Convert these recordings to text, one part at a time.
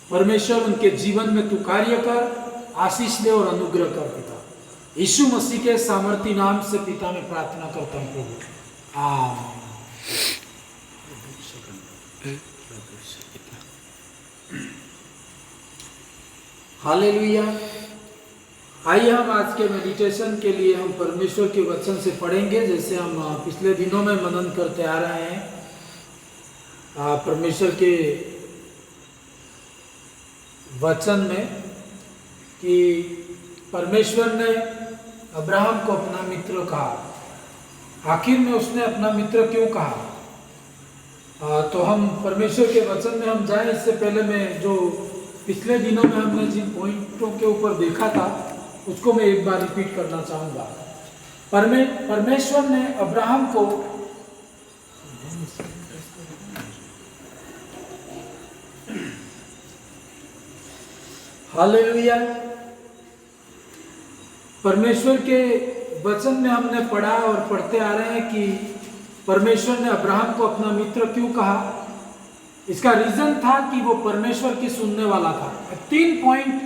परमेश्वर उनके जीवन में तू कार्य कर, आशीष दे और अनुग्रह कर पिता। यीशु मसीह के सामर्थी नाम से पिता में प्रार्थना करता हूँ प्रभु, आमीन। हालेलुया। आइए हम आज के मेडिटेशन के लिए हम परमेश्वर के वचन से पढ़ेंगे, जैसे हम पिछले दिनों में मनन करते आ रहे हैं परमेश्वर के वचन में कि परमेश्वर ने अब्राहम को अपना मित्र कहा। आखिर में उसने अपना मित्र क्यों कहा? तो हम परमेश्वर के वचन में हम जाएं, इससे पहले मैं जो पिछले दिनों में हमने जिन पॉइंटों के ऊपर देखा था उसको मैं एक बार रिपीट करना चाहूँगा। परमेश्वर ने अब्राहम को हालेलुया। परमेश्वर के वचन में हमने पढ़ा और पढ़ते आ रहे हैं कि परमेश्वर ने अब्राहम को अपना मित्र क्यों कहा। इसका रीजन था कि वो परमेश्वर की सुनने वाला था। 3 पॉइंट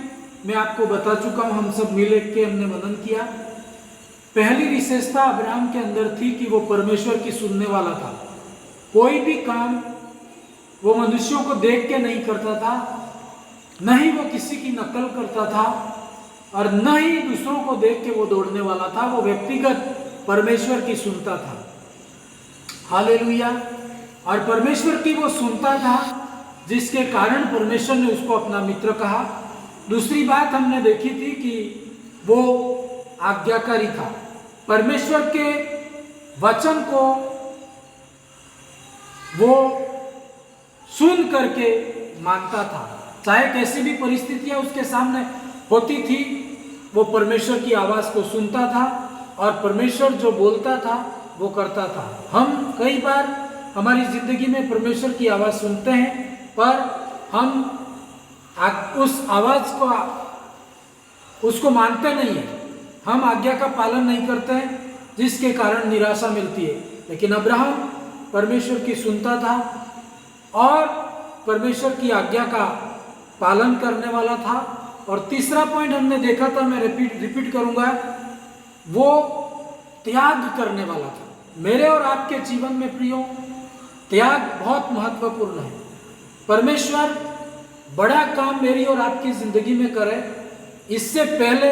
मैं आपको बता चुका हूं, हम सब मिल के हमने मनन किया। पहली विशेषता अब्राहम के अंदर थी कि वो परमेश्वर की सुनने वाला था। कोई भी काम वो मनुष्यों को देख के नहीं करता था, न ही वो किसी की नकल करता था और न ही दूसरों को देख के वो दौड़ने वाला था। वो व्यक्तिगत परमेश्वर की सुनता था। हालेलुया। और परमेश्वर की वो सुनता था, जिसके कारण परमेश्वर ने उसको अपना मित्र कहा। दूसरी बात हमने देखी थी कि वो आज्ञाकारी था। परमेश्वर के वचन को वो सुन करके मानता था, चाहे कैसी भी परिस्थितियां उसके सामने होती थी, वो परमेश्वर की आवाज को सुनता था और परमेश्वर जो बोलता था वो करता था। हम कई बार हमारी जिंदगी में परमेश्वर की आवाज सुनते हैं, पर हम उस आवाज को उसको मानते नहीं है, हम आज्ञा का पालन नहीं करते हैं, जिसके कारण निराशा मिलती है। लेकिन अब्राहम परमेश्वर की सुनता था और परमेश्वर की आज्ञा का पालन करने वाला था। और तीसरा पॉइंट हमने देखा था, मैं रिपीट करूंगा, वो त्याग करने वाला था। मेरे और आपके जीवन में प्रियो, त्याग बहुत महत्वपूर्ण है। परमेश्वर बड़ा काम मेरी और आपकी जिंदगी में करे, इससे पहले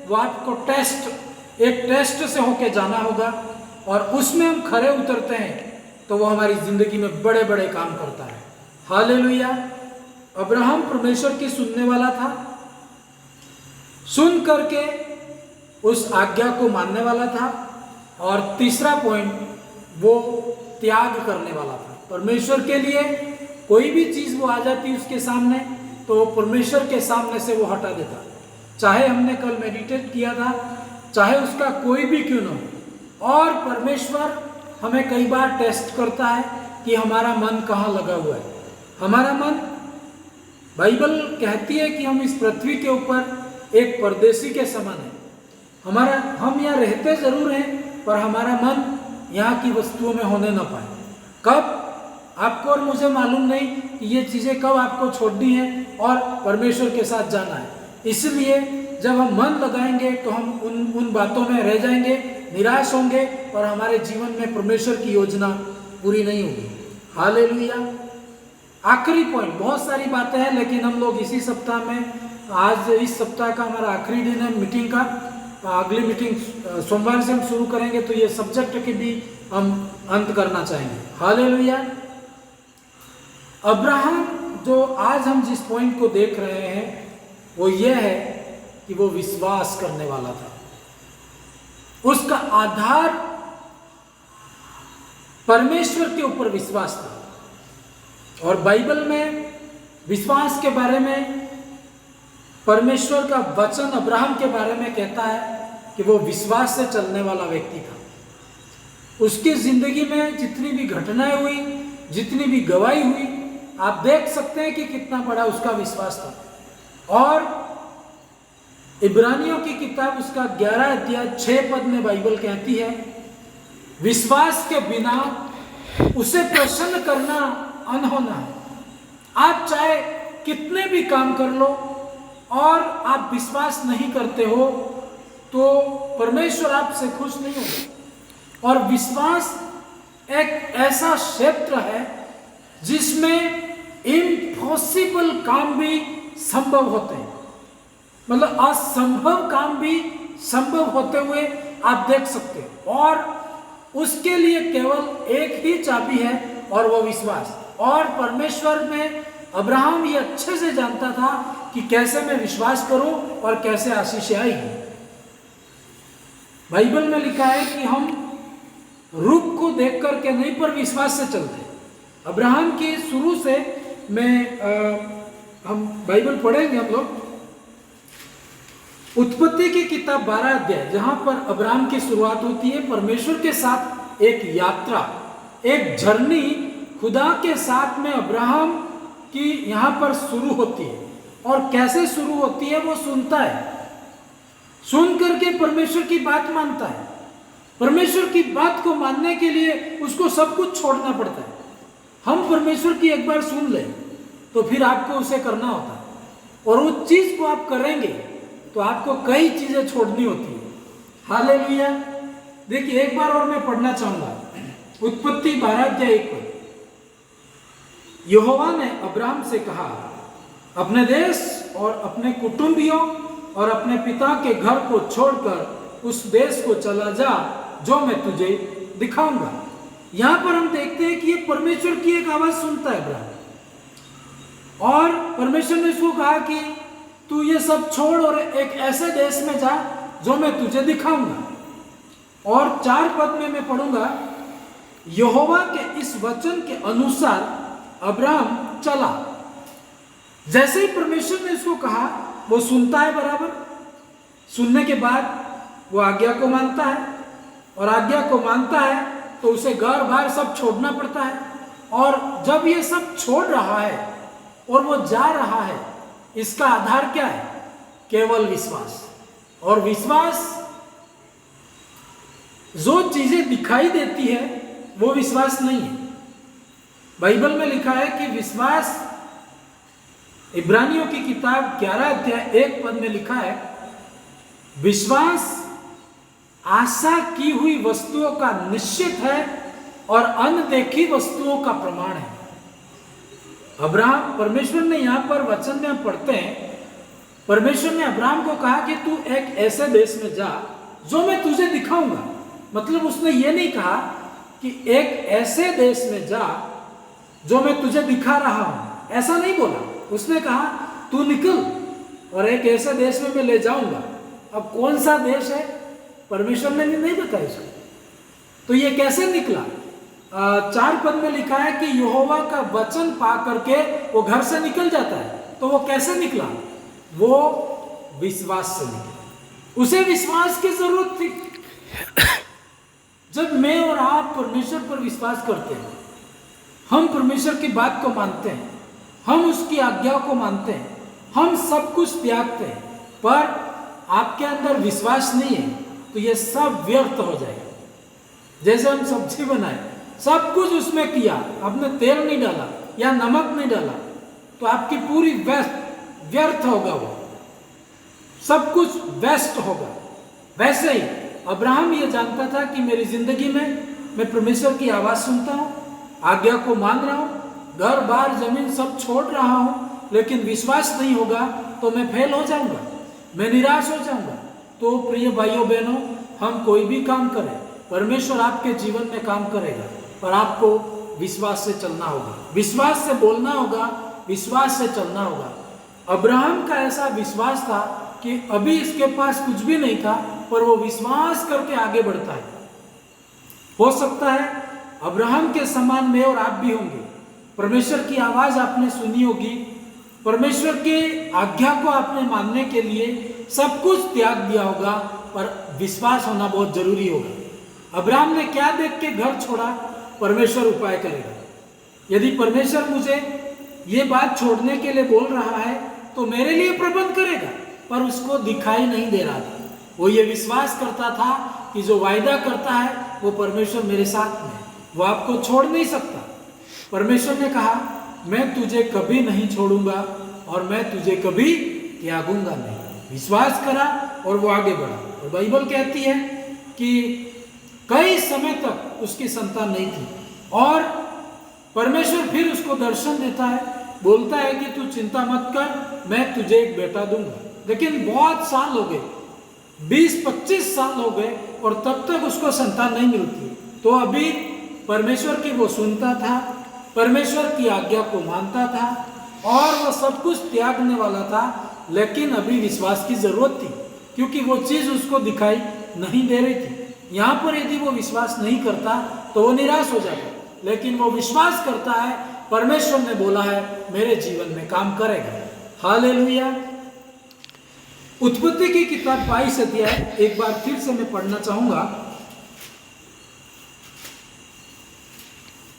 वो आपको एक टेस्ट से होके जाना होगा और उसमें हम खरे उतरते हैं तो वो हमारी जिंदगी में बड़े बड़े काम करता है। हालेलुया। अब्राहम परमेश्वर की सुनने वाला था, सुन करके उस आज्ञा को मानने वाला था। और तीसरा पॉइंट, वो त्याग करने वाला था। परमेश्वर के लिए कोई भी चीज वो आ जाती उसके सामने तो परमेश्वर के सामने से वो हटा देता। चाहे हमने कल मेडिटेट किया था, चाहे उसका कोई भी क्यों न हो। और परमेश्वर हमें कई बार टेस्ट करता है कि हमारा मन कहाँ लगा हुआ है। हमारा मन, बाइबल कहती है कि हम इस पृथ्वी के ऊपर एक परदेसी के समान है। हम यहाँ रहते जरूर हैं, पर हमारा मन यहाँ की वस्तुओं में होने न पाए। कब? आपको और मुझे मालूम नहीं कि ये चीजें कब आपको छोड़नी है और परमेश्वर के साथ जाना है। इसलिए जब हम मन लगाएंगे तो हम उन बातों में रह जाएंगे, निराश होंगे और हमारे जीवन में परमेश्वर की योजना पूरी नहीं होगी। हालेलुया। आखिरी पॉइंट, बहुत सारी बातें हैं, लेकिन हम लोग इसी सप्ताह में, आज इस सप्ताह का हमारा आखिरी दिन है मीटिंग का। अगली मीटिंग सोमवार से हम शुरू करेंगे, तो ये सब्जेक्ट के भी हम अंत करना चाहेंगे। हालेलुया। अब्राहम, जो आज हम जिस पॉइंट को देख रहे हैं वो ये है कि वो विश्वास करने वाला था। उसका आधार परमेश्वर के ऊपर विश्वास था। और बाइबल में विश्वास के बारे में परमेश्वर का वचन अब्राहम के बारे में कहता है कि वो विश्वास से चलने वाला व्यक्ति था। उसकी जिंदगी में जितनी भी घटनाएं हुई, जितनी भी गवाही हुई, आप देख सकते हैं कि कितना बड़ा उसका विश्वास था। और इब्रानियों की किताब उसका 11 अध्याय 6 पद में बाइबल कहती है, विश्वास के बिना उसे प्रसन्न करना अनहोना है। आप चाहे कितने भी काम कर लो और आप विश्वास नहीं करते हो तो परमेश्वर आपसे खुश नहीं होगा। और विश्वास एक ऐसा क्षेत्र है जिसमें इम्पॉसिबल काम भी संभव होते हैं, मतलब असंभव काम भी संभव होते हुए आप देख सकते हो। और उसके लिए केवल एक ही चाबी है और वो विश्वास। और परमेश्वर में अब्राहम ये अच्छे से जानता था कि कैसे मैं विश्वास करूं और कैसे आशीष आएगी। बाइबल में लिखा है कि हम रूप को देख करके नहीं पर विश्वास से चलते। अब्राहम के शुरू से हम बाइबल पढ़ेंगे हम लोग। उत्पत्ति की किताब 12 अध्याय, जहां पर अब्राहम की शुरुआत होती है परमेश्वर के साथ एक यात्रा, एक जर्नी खुदा के साथ में अब्राहम की यहां पर शुरू होती है। और कैसे शुरू होती है वो सुनता है, सुन करके परमेश्वर की बात मानता है। परमेश्वर की बात को मानने के लिए उसको सब कुछ छोड़ना पड़ता है। हम परमेश्वर की एक बार सुन लें तो फिर आपको उसे करना होता है, और उस चीज को आप करेंगे तो आपको कई चीजें छोड़नी होती है। हालेलुया। देखिए एक बार और मैं पढ़ना चाहूंगा, उत्पत्ति 12 अध्याय 1 पर। यहोवा ने अब्राहम से कहा, अपने देश और अपने कुटुंबियों और अपने पिता के घर को छोड़कर उस देश को चला जा जो मैं तुझे दिखाऊंगा। यहां पर हम देखते हैं कि ये परमेश्वर की एक आवाज सुनता है अब्राहम, और परमेश्वर ने उसको कहा कि तू ये सब छोड़ और एक ऐसे देश में जा जो मैं तुझे दिखाऊंगा। और 4 पद में मैं पढ़ूंगा, यहोवा के इस वचन के अनुसार अब्राहम चला। जैसे ही परमेश्वर ने इसको कहा वो सुनता है बराबर। सुनने के बाद वो आज्ञा को मानता है, और आज्ञा को मानता है तो उसे घर बार सब छोड़ना पड़ता है। और जब ये सब छोड़ रहा है और वो जा रहा है, इसका आधार क्या है? केवल विश्वास। और विश्वास जो चीजें दिखाई देती है वो विश्वास नहीं है। बाइबल में लिखा है कि विश्वास, इब्रानियों की किताब 11 अध्याय 1 पद में लिखा है, विश्वास आशा की हुई वस्तुओं का निश्चित है और अनदेखी वस्तुओं का प्रमाण है। अब्राहम, परमेश्वर ने यहां पर वचन में पढ़ते हैं, परमेश्वर ने अब्राहम को कहा कि तू एक ऐसे देश में जा जो मैं तुझे दिखाऊंगा। मतलब उसने ये नहीं कहा कि एक ऐसे देश में जा जो मैं तुझे दिखा रहा हूं, ऐसा नहीं बोला। उसने कहा तू निकल और एक ऐसे देश में मैं ले जाऊंगा। अब कौन सा देश है परमेश्वर ने नहीं बताया इसको। तो ये कैसे निकला? 4 पद में लिखा है कि यहोवा का वचन पा करके वो घर से निकल जाता है। तो वो कैसे निकला? वो विश्वास से निकला। उसे विश्वास की जरूरत थी। जब मैं और आप परमेश्वर पर विश्वास करते हैं, हम परमेश्वर की बात को मानते हैं, हम उसकी आज्ञा को मानते हैं, हम सब कुछ त्यागते हैं, पर आपके अंदर विश्वास नहीं है तो ये सब व्यर्थ हो जाएगा। जैसे हम सब्जी बनाए, सब कुछ उसमें किया, आपने तेल नहीं डाला या नमक नहीं डाला तो आपकी पूरी व्यर्थ होगा, वो सब कुछ वेस्ट होगा। वैसे ही अब्राहम ये जानता था कि मेरी जिंदगी में मैं परमेश्वर की आवाज सुनता हूँ, आज्ञा को मान रहा हूँ, घर बार जमीन सब छोड़ रहा हूँ, लेकिन विश्वास नहीं होगा तो मैं फेल हो जाऊंगा, मैं निराश हो जाऊंगा। तो प्रिय भाइयों बहनों, हम कोई भी काम करें, परमेश्वर आपके जीवन में काम करेगा, पर आपको विश्वास से चलना होगा, विश्वास से बोलना होगा, विश्वास से चलना होगा। अब्राहम का ऐसा विश्वास था कि अभी इसके पास कुछ भी नहीं था, पर वो विश्वास करके आगे बढ़ता है। हो सकता है अब्राहम के समान मैं और आप भी होंगे। परमेश्वर की आवाज आपने सुनी होगी, परमेश्वर के आज्ञा को आपने मानने के लिए सब कुछ त्याग दिया होगा, पर विश्वास होना बहुत जरूरी होगा। अब्राहम ने क्या देख के घर छोड़ा? परमेश्वर उपाय करेगा। यदि परमेश्वर मुझे ये बात छोड़ने के लिए बोल रहा है तो मेरे लिए प्रबंध करेगा, पर उसको दिखाई नहीं दे रहा था। वो ये विश्वास करता था कि जो वायदा करता है वो परमेश्वर मेरे साथ में, वो आपको छोड़ नहीं सकता। परमेश्वर ने कहा मैं तुझे कभी नहीं छोड़ूंगा और मैं तुझे कभी त्यागूंगा नहीं। विश्वास करा और वो आगे बढ़ा। और बाइबल कहती है कि कई समय तक उसकी संतान नहीं थी और परमेश्वर फिर उसको दर्शन देता है, बोलता है कि तू चिंता मत कर, मैं तुझे एक बेटा दूंगा। लेकिन बहुत साल हो गए, 20-25 साल हो गए और तब तक उसको संतान नहीं मिलती। तो अभी परमेश्वर की वो सुनता था, परमेश्वर की आज्ञा को मानता था और वह सब कुछ त्यागने वाला था, लेकिन अभी विश्वास की जरूरत थी क्योंकि वो चीज उसको दिखाई नहीं दे रही थी। यहाँ पर यदि वो विश्वास नहीं करता तो वो निराश हो जाता, लेकिन वो विश्वास करता है, परमेश्वर ने बोला है मेरे जीवन में काम करेगा। हालेलुया। उत्पत्ति की किताब 22 अध्याय एक बार फिर से मैं पढ़ना चाहूंगा।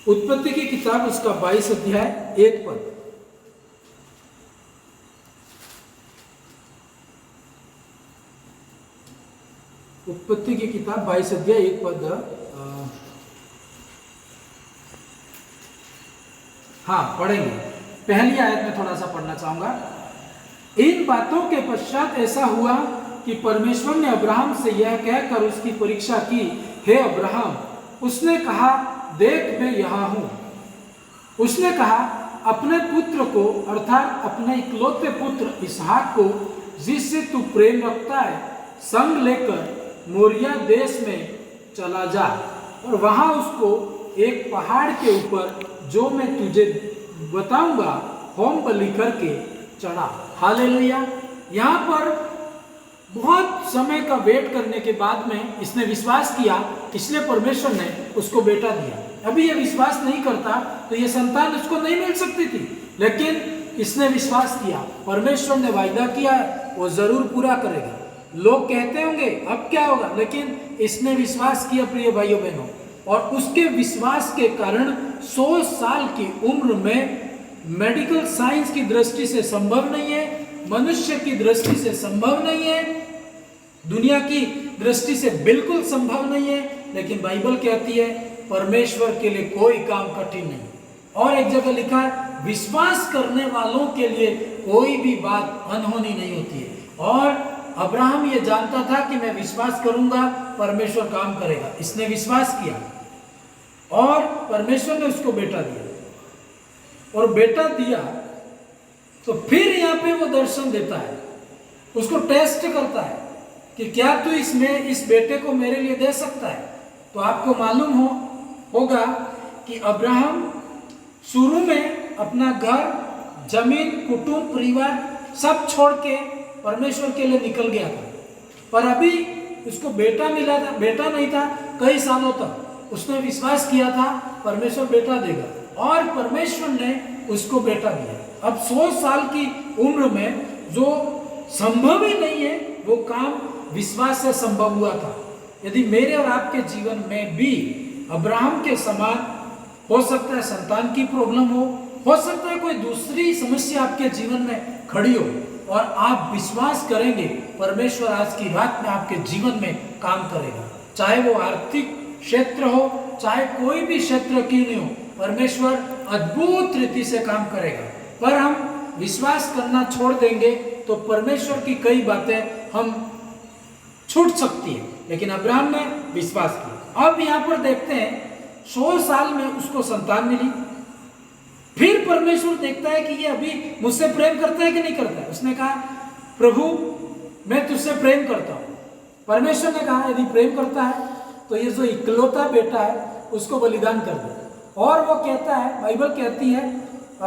उत्पत्ति की किताब उसका 22 अध्याय 1 पद। उत्पत्ति की किताब 22 अध्याय 1 पद हाँ पढ़ेंगे। पहली आयत में थोड़ा सा पढ़ना चाहूंगा। इन बातों के पश्चात ऐसा हुआ कि परमेश्वर ने अब्राहम से यह कहकर उसकी परीक्षा की, हे अब्राहम। उसने कहा, देख मैं यहाँ हूं। उसने कहा, अपने पुत्र को अर्थात अपने इकलौते पुत्र इसहाक को जिससे तू प्रेम रखता है संग लेकर मोरिया देश में चला जा और वहां उसको एक पहाड़ के ऊपर जो मैं तुझे बताऊंगा होम बलि करके चढ़ा। हालेलुया। यहाँ पर बहुत समय का वेट करने के बाद में इसने विश्वास किया, इसलिए परमेश्वर ने उसको बेटा दिया। अभी ये विश्वास नहीं करता तो ये संतान उसको नहीं मिल सकती थी, लेकिन इसने विश्वास किया, परमेश्वर ने वायदा किया है वो जरूर पूरा करेगा। लोग कहते होंगे अब क्या होगा, लेकिन इसने विश्वास किया प्रिय भाइयों बहनों, और उसके विश्वास के कारण 100 साल की उम्र में मेडिकल साइंस की दृष्टि से संभव नहीं है, मनुष्य की दृष्टि से संभव नहीं है, दुनिया की दृष्टि से बिल्कुल संभव नहीं है, लेकिन बाइबल कहती है परमेश्वर के लिए कोई काम कठिन नहीं। और एक जगह लिखा है विश्वास करने वालों के लिए कोई भी बात अनहोनी नहीं होती है। और अब्राहम ये जानता था कि मैं विश्वास करूंगा परमेश्वर काम करेगा। इसने विश्वास किया और परमेश्वर ने उसको बेटा दिया, और बेटा दिया तो फिर यहाँ पे वो दर्शन देता है, उसको टेस्ट करता है कि क्या तू इसमें इस बेटे को मेरे लिए दे सकता है। तो आपको मालूम होगा कि अब्राहम शुरू में अपना घर, जमीन, कुटुंब, परिवार सब छोड़ के परमेश्वर के लिए निकल गया था, पर अभी उसको बेटा मिला था, बेटा नहीं था कई सालों तक। उसने विश्वास किया था परमेश्वर बेटा देगा और परमेश्वर ने उसको बेटा दिया। अब 100 साल की उम्र में जो संभव ही नहीं है वो काम विश्वास से संभव हुआ था। यदि मेरे और आपके जीवन में भी अब्राहम के समान हो सकता है संतान की प्रॉब्लम हो सकता है कोई दूसरी समस्या आपके जीवन में खड़ी हो, और आप विश्वास करेंगे परमेश्वर आज की रात में आपके जीवन में काम करेगा। चाहे वो आर्थिक क्षेत्र हो, चाहे कोई भी क्षेत्र क्यों नहीं हो, परमेश्वर अद्भुत रीति से काम करेगा। पर हम विश्वास करना छोड़ देंगे तो परमेश्वर की कई बातें हम छूट सकती है, लेकिन अब्राहम ने विश्वास किया। अब यहाँ पर देखते हैं 100 साल में उसको संतान मिली। फिर परमेश्वर देखता है कि ये अभी मुझसे प्रेम करता है कि नहीं करता है। उसने कहा, प्रभु मैं तुझसे प्रेम करता हूँ। परमेश्वर ने कहा यदि प्रेम करता है तो ये जो इकलौता बेटा है उसको बलिदान कर दे। और वो कहता है, बाइबल कहती है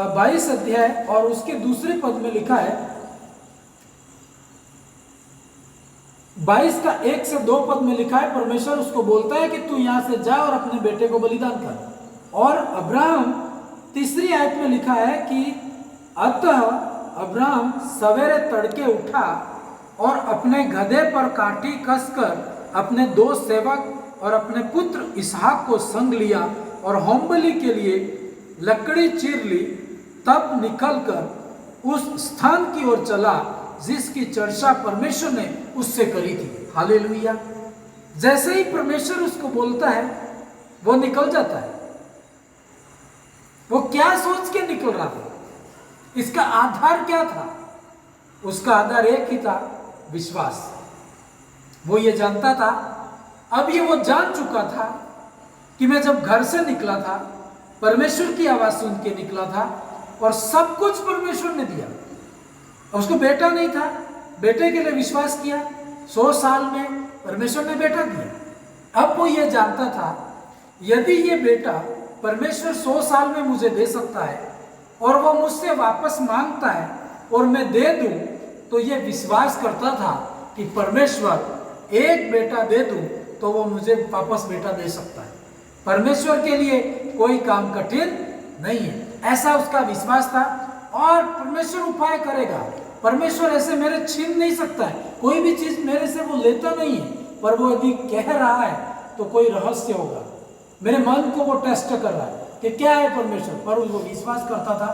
22 अध्याय और उसके दूसरे पद में लिखा है, 22 का 1 से 2 पद में लिखा है, परमेश्वर उसको बोलता है कि तू यहां से जा और अपने बेटे को बलिदान कर। और अब्राहम तीसरी आयत में लिखा है कि अतः अब्राहम सवेरे तड़के उठा और अपने गधे पर काठी कसकर अपने 2 सेवक और अपने पुत्र इसहाक को संग लिया और होम बलि के लिए लकड़ी चीर ली। तब निकलकर उस स्थान की ओर चला जिसकी चर्चा परमेश्वर ने उससे करी थी। हालेलुया। जैसे ही परमेश्वर उसको बोलता है वो निकल जाता है। वो क्या सोच के निकल रहा था? इसका आधार क्या था? उसका आधार एक ही था, विश्वास। वो ये जानता था, अब ये वो जान चुका था कि मैं जब घर से निकला था, परमेश्वर की आवाज सुन के निकला था और सब कुछ परमेश्वर ने दिया। उसको बेटा नहीं था, बेटे के लिए विश्वास किया, 100 साल में परमेश्वर ने बेटा दिया। अब वो ये जानता था, यदि ये बेटा परमेश्वर 100 साल में मुझे दे सकता है और वो मुझसे वापस मांगता है और मैं दे दूं, तो ये विश्वास करता था कि परमेश्वर एक बेटा दे दूं तो वो मुझे वापस बेटा दे सकता है। परमेश्वर के लिए कोई काम कठिन नहीं है, ऐसा उसका विश्वास था। और परमेश्वर उपाय करेगा, परमेश्वर ऐसे मेरे छीन नहीं सकता है, कोई भी चीज मेरे से वो लेता नहीं है, पर वो यदि कह रहा है तो कोई रहस्य होगा। मेरे मन को वो टेस्ट कर रहा है कि क्या है परमेश्वर, पर वो विश्वास करता था।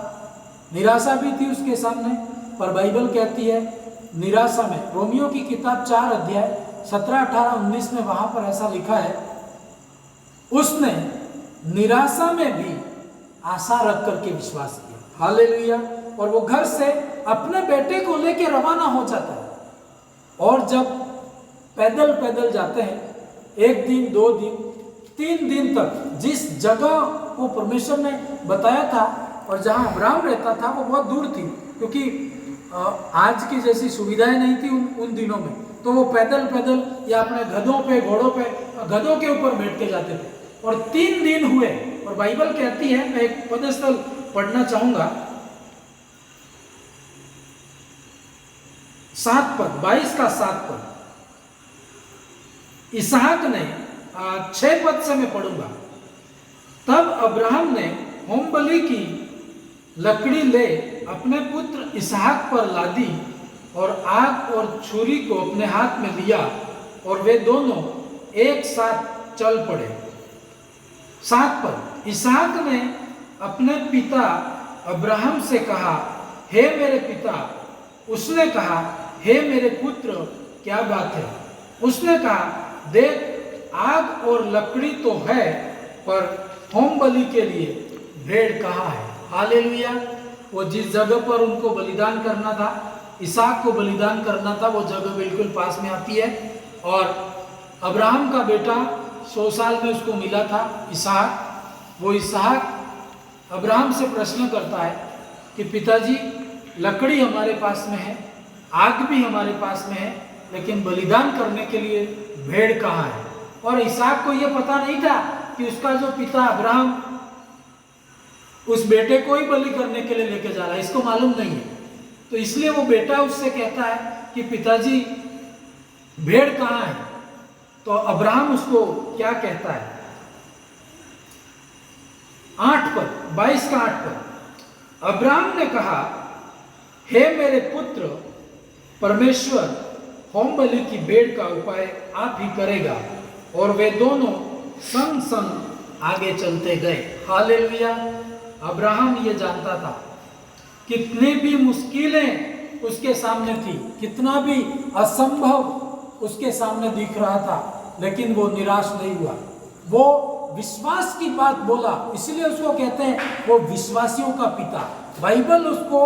निराशा भी थी उसके सामने, पर बाइबल कहती है निराशा में, रोमियो की किताब 4 अध्याय 17, 18, 19 में वहां पर ऐसा लिखा है, उसने निराशा में भी आशा रख करके विश्वास किया। हालेलुया। और वो घर से अपने बेटे को लेके रवाना हो जाता है। और जब पैदल पैदल जाते हैं, 1 दिन 2 दिन 3 दिन तक जिस जगह को परमेश्वर ने बताया था और जहां अब्राहम रहता था वो बहुत दूर थी, क्योंकि आज की जैसी सुविधाएं नहीं थी उन दिनों में, तो वो पैदल पैदल या अपने गधों पे, घोड़ों पे, गधों के ऊपर बैठ के जाते थे। और 3 दिन हुए। और बाइबल कहती है, मैं एक पदस्थल पढ़ना चाहूंगा, 7 पद, 22 का 7 पद। इसहाक ने 6 पद से मैं पढ़ूंगा। तब अब्राहम ने होम बलि की लकड़ी ले अपने पुत्र इसहाक पर लादी और आग और छुरी को अपने हाथ में लिया और वे दोनों एक साथ चल पड़े। 7 पद। इसहाक ने अपने पिता अब्राहम से कहा, हे मेरे पिता। उसने कहा, हे मेरे पुत्र, क्या बात है? उसने कहा, देख आग और लकड़ी तो है, पर होम बलि के लिए भेड़ कहाँ है? हालेलुया। वो जिस जगह पर उनको बलिदान करना था, इसहाक को बलिदान करना था, वो जगह बिल्कुल पास में आती है। और अब्राहम का बेटा 100 साल में उसको मिला था, इसहाक। वो इसहाक अब्राहम से प्रश्न करता है कि पिताजी, लकड़ी हमारे पास में है, आग भी हमारे पास में है, लेकिन बलिदान करने के लिए भेड़ कहाँ है? और इसहाक को यह पता नहीं था कि उसका जो पिता अब्राहम उस बेटे को ही बलि करने के लिए लेके जा रहा है, इसको मालूम नहीं है। तो इसलिए वो बेटा उससे कहता है कि पिताजी, भेड़ कहाँ है? तो अब्राहम उसको क्या कहता है? 8 पद, 22 का 8 पद। अब्राहम ने कहा, हे मेरे पुत्र, परमेश्वर होम बलि की भेड़ का उपाय आप ही करेगा। और वे दोनों संग संग आगे चलते गए। हालेलुया। अब्राहम ये जानता था, कितनी भी मुश्किलें उसके सामने थी, कितना भी असंभव उसके सामने दिख रहा था, लेकिन वो निराश नहीं हुआ। वो विश्वास की बात बोला, इसलिए उसको कहते हैं वो विश्वासियों का पिता। बाइबल उसको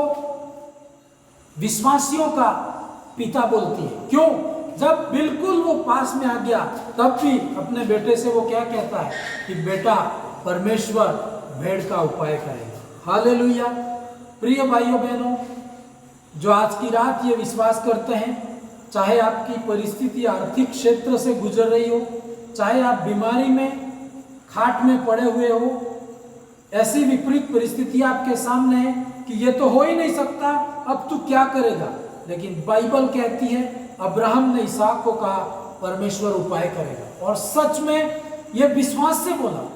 विश्वासियों का पिता बोलती है। क्यों? जब बिल्कुल वो पास में आ गया, तब भी अपने बेटे से वो क्या कहता है कि बेटा, परमेश्वर भेड़ का उपाय करेगा। हालेलुया। प्रिय भाइयों बहनों, जो आज की रात ये विश्वास करते हैं, चाहे आपकी परिस्थिति आर्थिक क्षेत्र से गुजर रही हो, चाहे आप बीमारी में खाट में पड़े हुए हो, ऐसी विपरीत परिस्थिति आपके सामने है कि ये तो हो ही नहीं सकता, अब तू क्या करेगा? लेकिन बाइबल कहती है, अब्राहम ने इसहाक को कहा, परमेश्वर उपाय करेगा। और सच में ये विश्वास से बोला।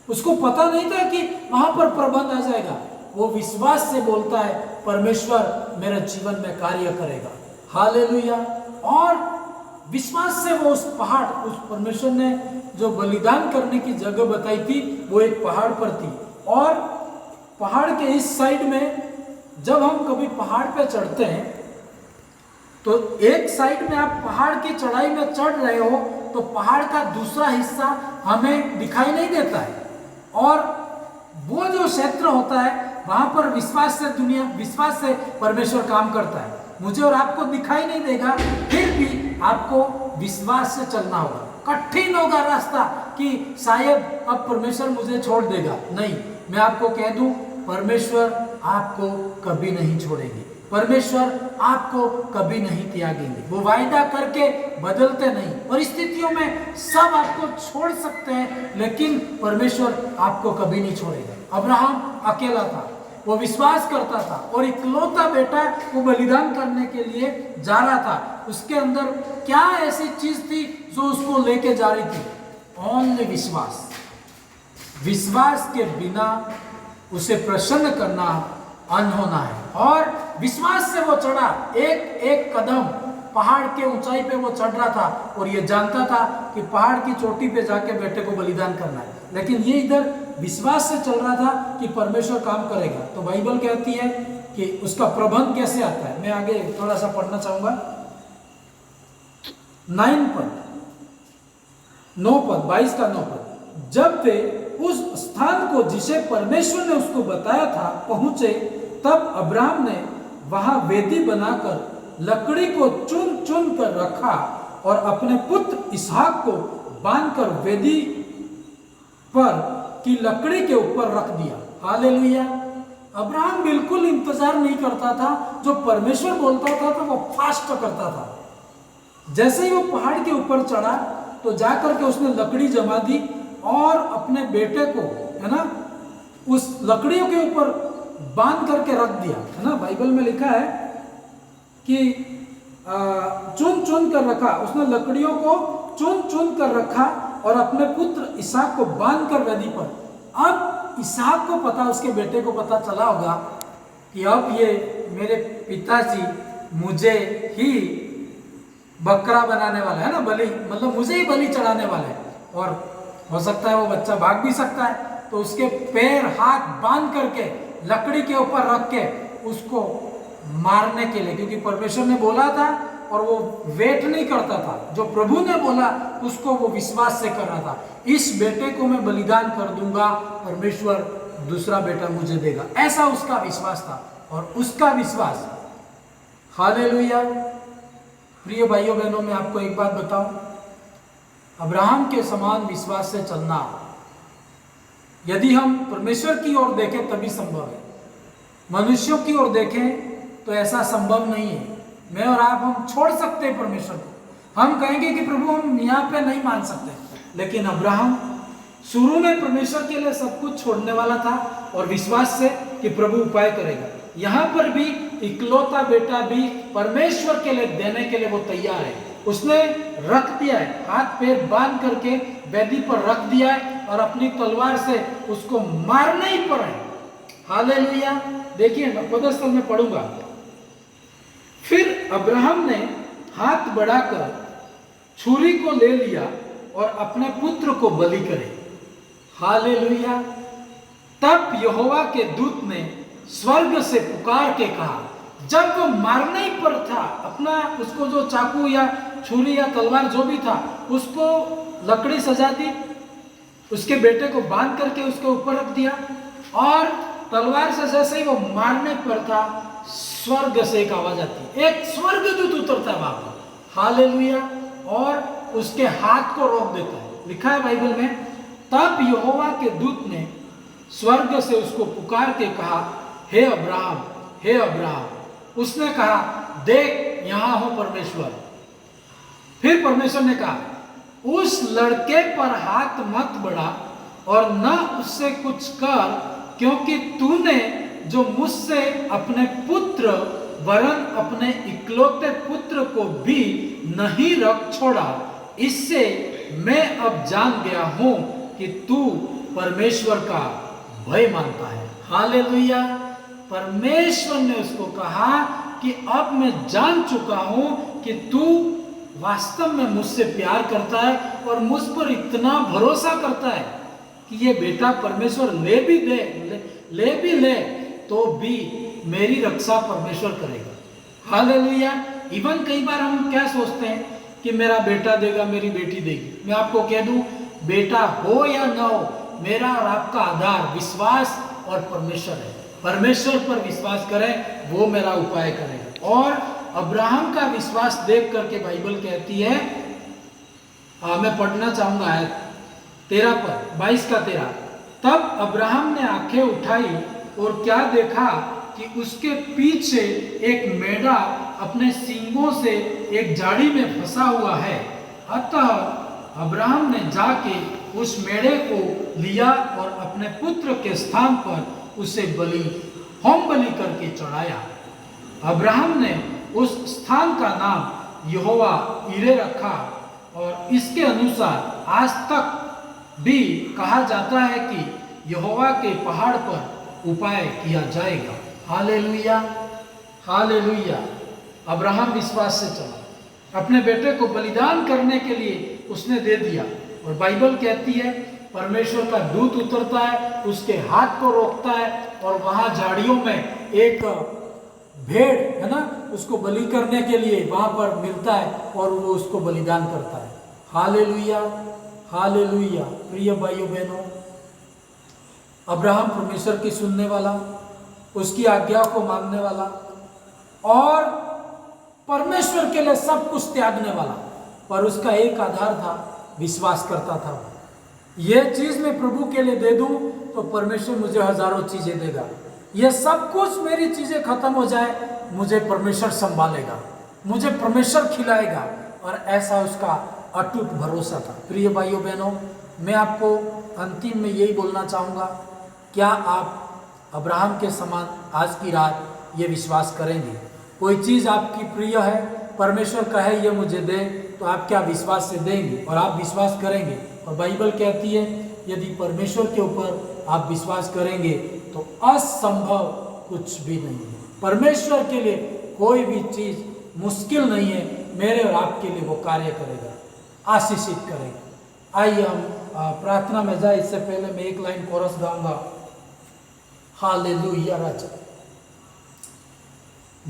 उसको पता नहीं था कि वहां पर प्रबंध आ जाएगा। वो विश्वास से बोलता है, परमेश्वर मेरे जीवन में कार्य करेगा। हालेलुया। और विश्वास से वो उस पहाड़, उस परमेश्वर ने जो बलिदान करने की जगह बताई थी, वो एक पहाड़ पर थी। और पहाड़ के इस साइड में जब हम कभी पहाड़ पे चढ़ते हैं, तो एक साइड में आप पहाड़ की चढ़ाई में चढ़ रहे हो, तो पहाड़ का दूसरा हिस्सा हमें दिखाई नहीं देता है। और वो जो क्षेत्र होता है वहां पर विश्वास से परमेश्वर काम करता है। मुझे और आपको दिखाई नहीं देगा, फिर भी आपको विश्वास से चलना होगा। कठिन होगा रास्ता कि शायद अब परमेश्वर मुझे छोड़ देगा, नहीं, मैं आपको कह दूं, परमेश्वर आपको कभी नहीं छोड़ेंगे, परमेश्वर आपको कभी नहीं त्यागेंगे। वो वायदा करके बदलते नहीं। परिस्थितियों में सब आपको छोड़ सकते हैं, लेकिन परमेश्वर आपको कभी नहीं छोड़ेगा। अब्राहम अकेला था, वो विश्वास करता था, और इकलौता बेटा वो बलिदान करने के लिए जा रहा था। उसके अंदर क्या ऐसी चीज थी जो उसको लेके जा रही थी? ओनली विश्वास। विश्वास के बिना उसे प्रसन्न करना अनहोना है। और विश्वास से वो चढ़ा, एक एक कदम पहाड़ के ऊंचाई पे वो चढ़ रहा था, और ये जानता था कि पहाड़ की चोटी पे जाके बेटे को बलिदान करना है, लेकिन ये इधर विश्वास से चल रहा था कि परमेश्वर काम करेगा। तो बाइबल कहती है कि उसका प्रबंध कैसे आता है। मैं आगे थोड़ा सा पढ़ना चाहूंगा। 9 पद 22 का 9 पद। जब वे उस स्थान को जिसे परमेश्वर ने उसको बताया था पहुंचे, तब अब्राहम ने वहां वेदी बनाकर लकड़ी को चुन चुन कर रखा और अपने पुत्र इसहाक को बांधकर वेदी पर की लकड़ी के ऊपर रख दिया। हालेलुया। अब्राहम बिल्कुल इंतजार नहीं करता था, जो परमेश्वर बोलता था तो वो फास्ट करता था। जैसे ही वो पहाड़ के ऊपर चढ़ा तो जाकर के उसने लकड़ी जमा दी और अपने बेटे को, है ना, उस लकड़ियों के ऊपर बांध करके रख दिया, है ना। बाइबल में लिखा है कि चुन चुन कर रखा, उसने लकड़ियों को चुन चुन कर रखा और अपने पुत्र इसहाक को बांध कर वेदी पर। अब इसहाक को पता, उसके बेटे को पता चला होगा कि अब ये मेरे पिताजी मुझे ही बकरा बनाने वाला है ना, बलि, मतलब मुझे ही बलि चढ़ाने वाला है। और हो सकता है वो बच्चा भाग भी सकता है, तो उसके पैर हाथ बांध करके लकड़ी के ऊपर रख के उसको मारने के लिए, क्योंकि परमेश्वर ने बोला था और वो वेट नहीं करता था, जो प्रभु ने बोला उसको वो विश्वास से कर रहा था। इस बेटे को मैं बलिदान कर दूंगा, परमेश्वर दूसरा बेटा मुझे देगा, ऐसा उसका विश्वास था। और उसका विश्वास, हालेलुया। प्रिय भाइयों बहनों, मैं आपको एक बात बताऊं, अब्राहम के समान विश्वास से चलना यदि हम परमेश्वर की ओर देखें तभी संभव है। मनुष्यों की ओर देखें तो ऐसा संभव नहीं है। मैं और आप, हम छोड़ सकते हैं परमेश्वर को, हम कहेंगे कि प्रभु हम यहाँ पे नहीं मान सकते, लेकिन अब्राहम शुरू में परमेश्वर के लिए सब कुछ छोड़ने वाला था और विश्वास से कि प्रभु उपाय करेगा। यहाँ पर भी इकलौता बेटा भी परमेश्वर के लिए देने के लिए वो तैयार है। उसने रख दिया है, हाथ पैर बांध करके वेदी पर रख दिया है और अपनी तलवार से उसको मारना ही पड़ा है। हालेलुया। देखिए, मैं पदस्थल में पढ़ूंगा। फिर अब्राहम ने हाथ बढ़ाकर छुरी को ले लिया और अपने पुत्र को बलि करे। हालेलुया। तब यहोवा के दूत ने स्वर्ग से पुकार के कहा, जब वो मारने ही पर था, अपना उसको जो चाकू या छुरी या तलवार जो भी था उसको लकड़ी सजा दी, उसके बेटे को बांध करके उसके ऊपर रख दिया, और तलवार से जैसे ही वो मारने पर था, स्वर्ग से एक आवाज आती, एक स्वर्गदूत उतरता है वहां पर। हालेलुया। और उसके हाथ को रोक देता है। लिखा है बाइबल में, तब यहोवा के दूत ने स्वर्ग से उसको पुकार के कहा, हे अब्राहम, हे अब्राहम। उसने कहा, देख यहां हो परमेश्वर। फिर परमेश्वर ने कहा, उस लड़के पर हाथ मत बढ़ा और न उससे कुछ कर, क्योंकि तूने जो मुझसे अपने पुत्र वरन अपने इकलौते पुत्र को भी नहीं रख छोड़ा, इससे मैं अब जान गया हूं कि तू परमेश्वर का भय मानता है। हालेलुया। परमेश्वर ने उसको कहा कि अब मैं जान चुका हूं कि तू वास्तव में मुझसे प्यार करता है और मुझ पर इतना भरोसा करता है कि ये बेटा परमेश्वर ले भी ले तो भी मेरी रक्षा परमेश्वर करेगा। हालेलुया। इवन कई बार हम क्या सोचते हैं कि मेरा बेटा देगा, मेरी बेटी देगी। मैं आपको कह दूं, बेटा हो या ना हो, मेरा और आपका आधार विश्वास और परमेश्वर है। परमेश्वर पर विश्वास करे, वो मेरा उपाय करेगा। और अब्राहम का विश्वास देख करके बाइबल कहती है, मैं पढ़ना चाहूंगा है 13 पर 22 का 13। तब अब्राहम ने आंखें उठाई और क्या देखा कि उसके पीछे एक मेढ़ा अपने सींगों से एक झाड़ी में फंसा हुआ है। अतः अब्राहम ने जाके उस मेढ़े को लिया और अपने पुत्र के स्थान पर उसे होम बलि करके चढ़ाया। अब्राहम ने उस स्थान का नाम यहोवा यीरे रखा और इसके अनुसार आज तक भी कहा जाता है कि यहोवा के पहाड़ पर उपाय किया जाएगा। Hallelujah, hallelujah. अब्राहम विश्वास से चला, अपने बेटे को बलिदान करने के लिए उसने दे दिया। और बाइबल कहती है परमेश्वर का दूत उतरता है, उसके हाथ को रोकता है और वहां झाड़ियों में एक भेड़ है ना, उसको बलि करने के लिए वहां पर मिलता है और वो उसको बलिदान करता है। Hallelujah, hallelujah. प्रिय भाइयों बहनों, अब्राहम परमेश्वर की सुनने वाला, उसकी आज्ञा को मानने वाला और परमेश्वर के लिए सब कुछ त्यागने वाला, पर उसका एक आधार था, विश्वास करता था। यह चीज मैं प्रभु के लिए दे दूं तो परमेश्वर मुझे हजारों चीजें देगा। यह सब कुछ मेरी चीजें खत्म हो जाए, मुझे परमेश्वर संभालेगा, मुझे परमेश्वर खिलाएगा। और ऐसा उसका अटूट भरोसा था। प्रिय भाइयों बहनों, मैं आपको अंतिम में यही बोलना चाहूँगा, क्या आप अब्राहम के समान आज की रात ये विश्वास करेंगे? कोई चीज़ आपकी प्रिय है, परमेश्वर कहे ये मुझे दे, तो आप क्या विश्वास से देंगे और आप विश्वास करेंगे? और बाइबल कहती है यदि परमेश्वर के ऊपर आप विश्वास करेंगे तो असंभव कुछ भी नहीं है। परमेश्वर के लिए कोई भी चीज़ मुश्किल नहीं है। मेरे और आपके लिए वो कार्य करेगा, आशीषित करेगा। आइए हम प्रार्थना में जाए, इससे पहले मैं एक लाइन कोरस गाऊंगा। हालेलुया राजा।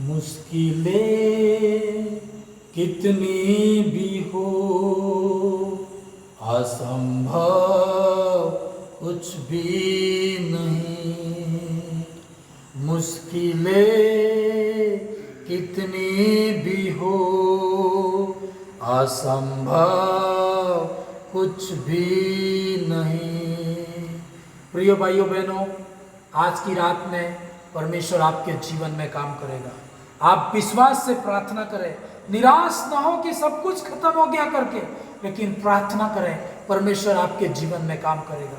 मुश्किलें कितनी भी हो, असंभव कुछ भी नहीं। मुश्किलें कितनी भी हो, असंभव कुछ भी नहीं। प्रिय भाइयों बहनों, आज की रात में परमेश्वर आपके जीवन में काम करेगा। आप विश्वास से प्रार्थना करें, निराश ना हो कि सब कुछ खत्म हो गया करके, लेकिन प्रार्थना करें, परमेश्वर आपके जीवन में काम करेगा।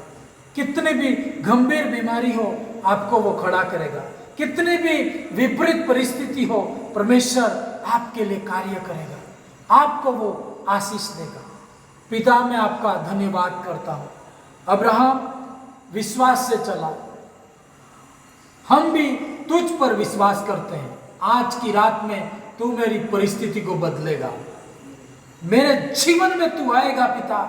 कितनी भी गंभीर बीमारी हो, आपको वो खड़ा करेगा। कितनी भी विपरीत परिस्थिति हो, परमेश्वर आपके लिए कार्य करेगा, आपको वो आशीष देगा। पिता, मैं आपका धन्यवाद करता हूँ। अब्राहम विश्वास से चला, हम भी तुझ पर विश्वास करते हैं। आज की रात में तू मेरी परिस्थिति को बदलेगा, मेरे जीवन में तू आएगा। पिता,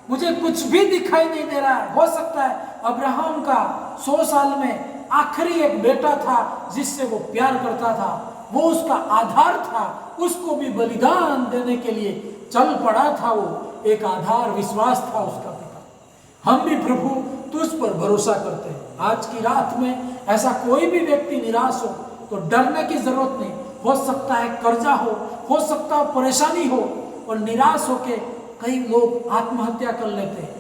मुझे कुछ भी दिखाई नहीं दे रहा है। हो सकता है अब्राहम का 100 साल में आखिरी एक बेटा था जिससे वो प्यार करता था, वो उसका आधार था, उसको भी बलिदान देने के लिए चल पड़ा था। वो एक आधार विश्वास था उसका। पिता, हम भी प्रभु तुझ पर भरोसा करते हैं। आज की रात में ऐसा कोई भी व्यक्ति निराश हो तो डरने की जरूरत नहीं। हो सकता है कर्जा हो सकता है परेशानी हो, और निराश होके कई लोग आत्महत्या कर लेते हैं,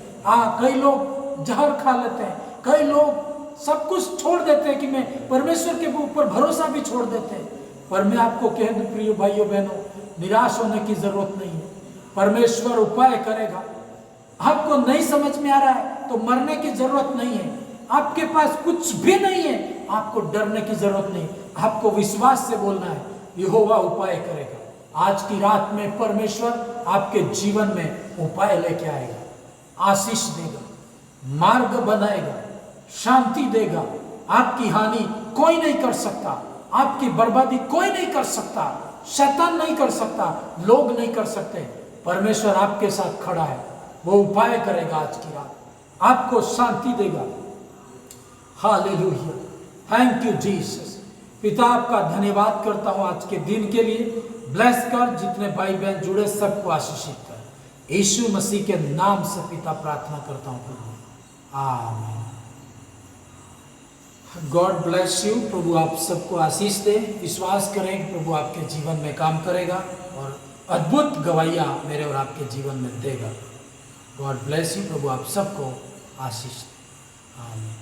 कई लोग जहर खा लेते हैं, कई लोग सब कुछ छोड़ देते हैं कि मैं परमेश्वर के ऊपर भरोसा भी छोड़ देते हैं। पर मैं आपको कह दूं प्रिय भाइयों बहनों, निराश होने की जरूरत नहीं है। परमेश्वर उपाय करेगा। आपको नहीं समझ में आ रहा है तो मरने की जरूरत नहीं है। आपके पास कुछ भी नहीं है, आपको डरने की जरूरत नहीं। आपको विश्वास से बोलना है, यहोवा उपाय करेगा। आज की रात में परमेश्वर आपके जीवन में उपाय लेके आएगा, आशीष देगा, मार्ग बनाएगा, शांति देगा। आपकी हानि कोई नहीं कर सकता, आपकी बर्बादी कोई नहीं कर सकता, शैतान नहीं कर सकता, लोग नहीं कर सकते। परमेश्वर आपके साथ खड़ा है, वो उपाय करेगा। आज की रात आपको शांति देगा। Hallelujah, thank you Jesus. पिता, आपका धन्यवाद करता हूँ आज के दिन के लिए। ब्लेस कर, जितने भाई बहन जुड़े सबको आशीषित कर। यीशु मसीह के नाम से पिता प्रार्थना करता हूँ प्रभु, आमीन। God bless you. प्रभु आप सबको आशीष दे। विश्वास करें कि प्रभु आपके जीवन में काम करेगा और अद्भुत गवाहियाँ मेरे और आपके जीवन में देगा। God bless you. प्रभु आप सबको आशीष दे। आमीन।